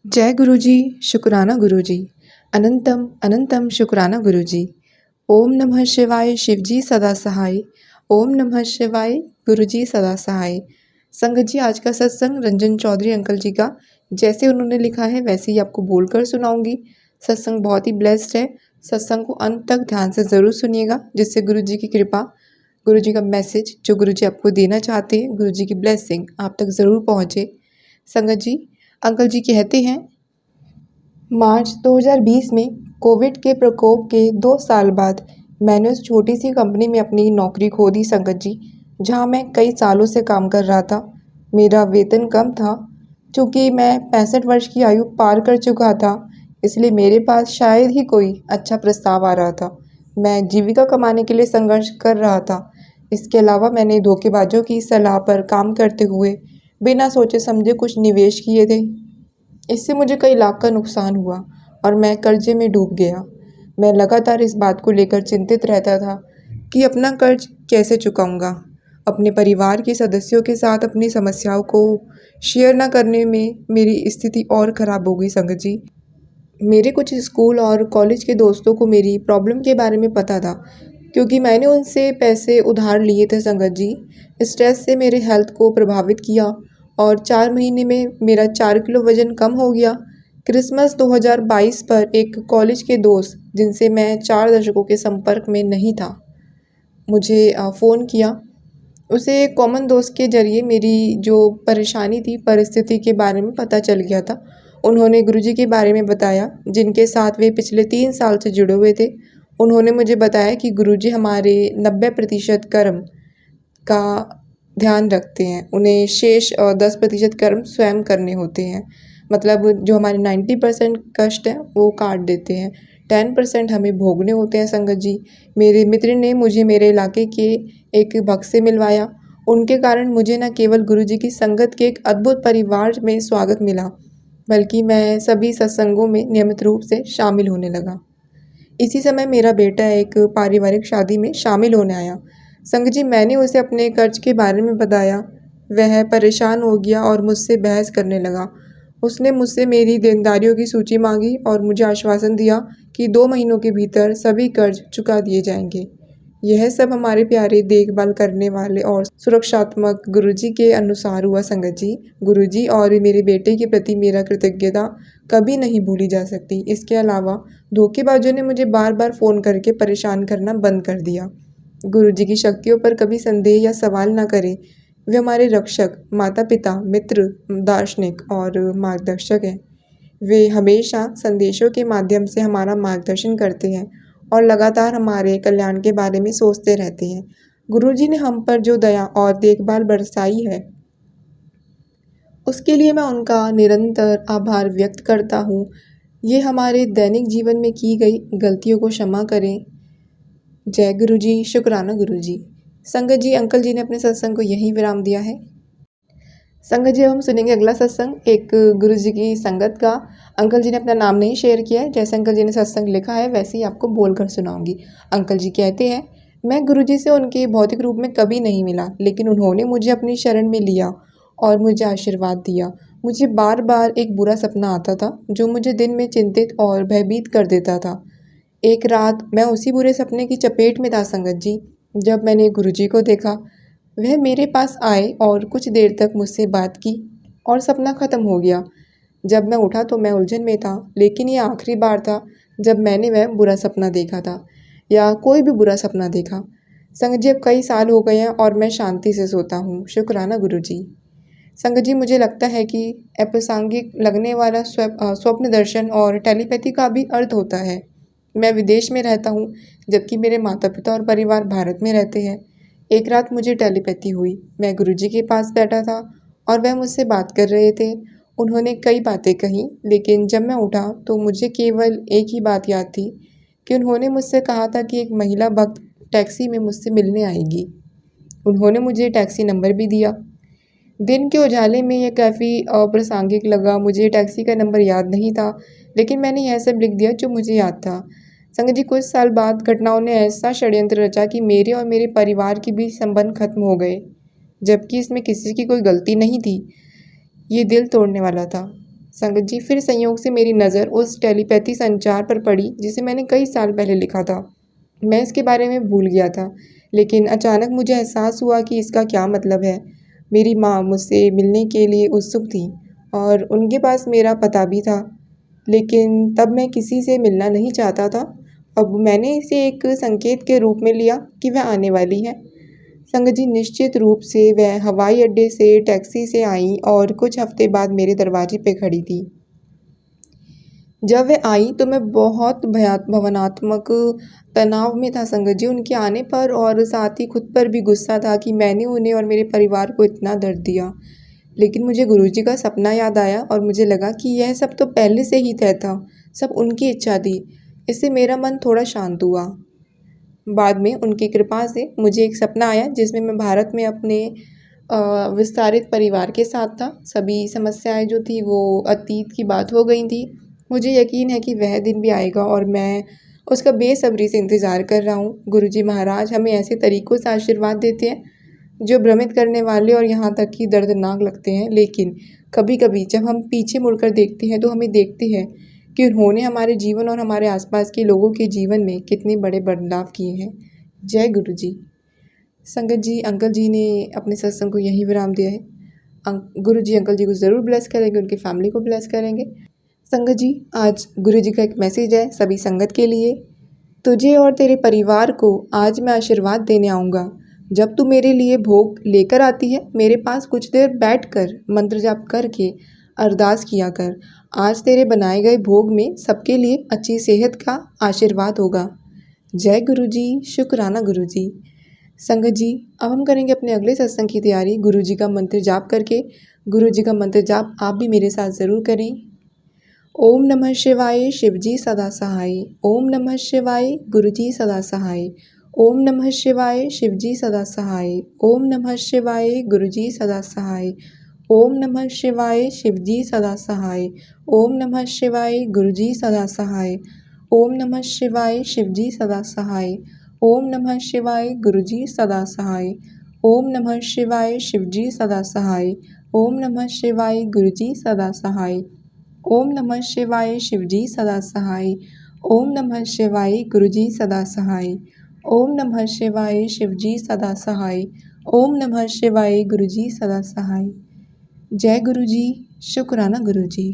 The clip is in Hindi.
जय गुरुजी, शुक्राना गुरुजी। अनंतम अनंतम शुक्राना गुरुजी। ओम नमः शिवाय, शिवजी सदा सहाय। ओम नमः शिवाय, गुरुजी सदा सहाय। संगत जी, आज का सत्संग रंजन चौधरी अंकल जी का जैसे उन्होंने लिखा है वैसे ही आपको बोलकर सुनाऊंगी। सत्संग बहुत ही ब्लेस्ड है। सत्संग को अंत तक ध्यान से ज़रूर सुनिएगा, जिससे गुरुजी की कृपा, गुरुजी का मैसेज जो गुरुजी आपको देना चाहते हैं, गुरुजी की ब्लेसिंग आप तक ज़रूर पहुँचे। संगत जी, अंकल जी कहते हैं, मार्च 2020 में कोविड के प्रकोप के 2 साल बाद मैंने उस छोटी सी कंपनी में अपनी नौकरी खो दी संगत जी, जहां मैं कई सालों से काम कर रहा था। मेरा वेतन कम था। चूँकि मैं 65 वर्ष की आयु पार कर चुका था, इसलिए मेरे पास शायद ही कोई अच्छा प्रस्ताव आ रहा था। मैं जीविका कमाने के लिए संघर्ष कर रहा था। इसके अलावा मैंने धोखेबाजों की सलाह पर काम करते हुए बिना सोचे समझे कुछ निवेश किए थे। इससे मुझे कई लाख का नुकसान हुआ और मैं कर्जे में डूब गया। मैं लगातार इस बात को लेकर चिंतित रहता था कि अपना कर्ज कैसे चुकाऊंगा। अपने परिवार के सदस्यों के साथ अपनी समस्याओं को शेयर न करने में मेरी स्थिति और ख़राब हो गई संगत जी। मेरे कुछ स्कूल और कॉलेज के दोस्तों को मेरी प्रॉब्लम के बारे में पता था, क्योंकि मैंने उनसे पैसे उधार लिए थे संगत जी। स्ट्रेस से मेरे हेल्थ को प्रभावित किया और 4 महीने में मेरा 4 किलो वज़न कम हो गया। क्रिसमस 2022 पर एक कॉलेज के दोस्त, जिनसे मैं 4 दशकों के संपर्क में नहीं था, मुझे फ़ोन किया। उसे एक कॉमन दोस्त के ज़रिए मेरी जो परेशानी थी, परिस्थिति के बारे में पता चल गया था। उन्होंने गुरुजी के बारे में बताया, जिनके साथ वे पिछले 3 साल से जुड़े हुए थे। उन्होंने मुझे बताया कि गुरुजी हमारे 90% कर्म का ध्यान रखते हैं। उन्हें शेष 10% कर्म स्वयं करने होते हैं। मतलब जो हमारे 90% कष्ट हैं वो काट देते हैं, 10% हमें भोगने होते हैं संगत जी। मेरे मित्र ने मुझे मेरे इलाके के एक भक्त से मिलवाया। उनके कारण मुझे न केवल गुरुजी की संगत के एक अद्भुत परिवार में स्वागत मिला, बल्कि मैं सभी सत्संगों में नियमित रूप से शामिल होने लगा। इसी समय मेरा बेटा एक पारिवारिक शादी में शामिल होने आया। संगत जी, मैंने उसे अपने कर्ज के बारे में बताया। वह परेशान हो गया और मुझसे बहस करने लगा। उसने मुझसे मेरी देनदारियों की सूची मांगी और मुझे आश्वासन दिया कि 2 महीनों के भीतर सभी कर्ज चुका दिए जाएंगे। यह सब हमारे प्यारे देखभाल करने वाले और सुरक्षात्मक गुरुजी के अनुसार हुआ संगत जी। गुरुजी और मेरे बेटे के प्रति मेरा कृतज्ञता कभी नहीं भूली जा सकती। इसके अलावा धोखेबाजों ने मुझे बार बार फ़ोन करके परेशान करना बंद कर दिया। गुरुजी की शक्तियों पर कभी संदेह या सवाल ना करें। वे हमारे रक्षक, माता पिता, मित्र, दार्शनिक और मार्गदर्शक हैं। वे हमेशा संदेशों के माध्यम से हमारा मार्गदर्शन करते हैं और लगातार हमारे कल्याण के बारे में सोचते रहते हैं। गुरुजी ने हम पर जो दया और देखभाल बरसाई है, उसके लिए मैं उनका निरंतर आभार व्यक्त करता हूँ। ये हमारे दैनिक जीवन में की गई गलतियों को क्षमा करें। जय गुरुजी, शुक्राना गुरुजी। संगत जी, अंकल जी ने अपने सत्संग को यहीं विराम दिया है। संगत जी, अब हम सुनेंगे अगला सत्संग एक गुरुजी की संगत का। अंकल जी ने अपना नाम नहीं शेयर किया है। जैसे अंकल जी ने सत्संग लिखा है वैसे ही आपको बोलकर सुनाऊंगी। अंकल जी कहते हैं, मैं गुरुजी से उनके भौतिक रूप में कभी नहीं मिला, लेकिन उन्होंने मुझे अपनी शरण में लिया और मुझे आशीर्वाद दिया। मुझे बार बार एक बुरा सपना आता था जो मुझे दिन में चिंतित और भयभीत कर देता था। एक रात मैं उसी बुरे सपने की चपेट में था संगत जी, जब मैंने गुरुजी को देखा। वह मेरे पास आए और कुछ देर तक मुझसे बात की और सपना ख़त्म हो गया। जब मैं उठा तो मैं उलझन में था, लेकिन ये आखिरी बार था जब मैंने वह बुरा सपना देखा था, या कोई भी बुरा सपना देखा। संगत जी, अब कई साल हो गए हैं और मैं शांति से सोता हूँ। शुक्राना गुरुजी। संगत जी, मुझे लगता है कि अप्रासंगिक लगने वाला स्वप्न दर्शन और टेलीपैथी का भी अर्थ होता है। मैं विदेश में रहता हूँ, जबकि मेरे माता पिता और परिवार भारत में रहते हैं। एक रात मुझे टेलीपैथी हुई। मैं गुरुजी के पास बैठा था और वह मुझसे बात कर रहे थे। उन्होंने कई बातें कहीं, लेकिन जब मैं उठा तो मुझे केवल एक ही बात याद थी कि उन्होंने मुझसे कहा था कि एक महिला भक्त टैक्सी में मुझसे मिलने आएगी। उन्होंने मुझे टैक्सी नंबर भी दिया। दिन के उजाले में यह काफ़ी अप्रासंगिक लगा। मुझे टैक्सी का नंबर याद नहीं था, लेकिन मैंने यह सब लिख दिया जो मुझे याद था। संगत जी, कुछ साल बाद घटनाओं ने ऐसा षड्यंत्र रचा कि मेरे और मेरे परिवार के बीच संबंध खत्म हो गए, जबकि इसमें किसी की कोई गलती नहीं थी। ये दिल तोड़ने वाला था। संगत जी, फिर संयोग से मेरी नज़र उस टेलीपैथी संचार पर पड़ी जिसे मैंने कई साल पहले लिखा था। मैं इसके बारे में भूल गया था, लेकिन अचानक मुझे एहसास हुआ कि इसका क्या मतलब है। मेरी माँ मुझसे मिलने के लिए उत्सुक थी और उनके पास मेरा पता भी था, लेकिन तब मैं किसी से मिलना नहीं चाहता था। अब मैंने इसे एक संकेत के रूप में लिया कि वह आने वाली है। संगत जी, निश्चित रूप से वह हवाई अड्डे से टैक्सी से आई और कुछ हफ्ते बाद मेरे दरवाजे पे खड़ी थी। जब वह आई तो मैं बहुत भावनात्मक तनाव में था संगत जी, उनके आने पर, और साथ ही खुद पर भी गुस्सा था कि मैंने उन्हें और मेरे परिवार को इतना दर्द दिया। लेकिन मुझे गुरुजी का सपना याद आया और मुझे लगा कि यह सब तो पहले से ही तय था, सब उनकी इच्छा थी। इससे मेरा मन थोड़ा शांत हुआ। बाद में उनकी कृपा से मुझे एक सपना आया जिसमें मैं भारत में अपने विस्तारित परिवार के साथ था। सभी समस्याएं जो थी वो अतीत की बात हो गई थी। मुझे यकीन है कि वह दिन भी आएगा और मैं उसका बेसब्री से इंतज़ार कर रहा हूँ। गुरुजी महाराज हमें ऐसे तरीक़ों से आशीर्वाद देते हैं जो भ्रमित करने वाले और यहाँ तक कि दर्दनाक लगते हैं, लेकिन कभी कभी जब हम पीछे मुड़कर देखते हैं तो हमें देखते हैं कि उन्होंने हमारे जीवन और हमारे आसपास के लोगों के जीवन में कितने बड़े बदलाव किए हैं। जय गुरु जी। संगत जी, अंकल जी ने अपने सत्संग को यहीं विराम दिया है। गुरु जी अंकल जी को ज़रूर ब्लेस करेंगे, उनकी फैमिली को ब्लेस करेंगे। संगत जी, आज गुरु जी का एक मैसेज है सभी संगत के लिए। तुझे और तेरे परिवार को आज मैं आशीर्वाद देने आऊँगा। जब तू मेरे लिए भोग लेकर आती है, मेरे पास कुछ देर बैठकर मंत्र जाप करके अरदास किया कर। आज तेरे बनाए गए भोग में सबके लिए अच्छी सेहत का आशीर्वाद होगा। जय गुरु जी। शुक्राना गुरु जी। संगत जी, अब हम करेंगे अपने अगले सत्संग की तैयारी गुरु जी का मंत्र जाप करके। गुरु जी का मंत्र जाप आप भी मेरे साथ ज़रूर करें। ओम नमः शिवाय, शिवजी सदा सहाय। ओम नमः शिवाय, गुरुजी सदा सहाय। ओम नमः शिवाय, शिवजी सदा सहाय। ओम नमः शिवाय, गुरुजी सदा सहाय। ओम नमः शिवाय, शिवजी सदा सहाय। ओम नमः शिवाय, गुरुजी सदा सहाय। ओम नमः शिवाय, शिवजी सदा सहाय। ओम नमः शिवाय, गुरुजी सदा सहाय। ओम नमः शिवाय, शिवजी सदा सहाय। ओम नमः शिवाय, गुरुजी सदा सहाय। ओम नमः शिवाय, शिवजी सदा सहाय। ओम नमः शिवाय, गुरुजी सदा सहाय। ओम नमः शिवाय, शिवजी सदा सहाय। ओम नमः शिवाय, गुरुजी सदा सहाय। जय गुरु जी। शुक्राना गुरु जी।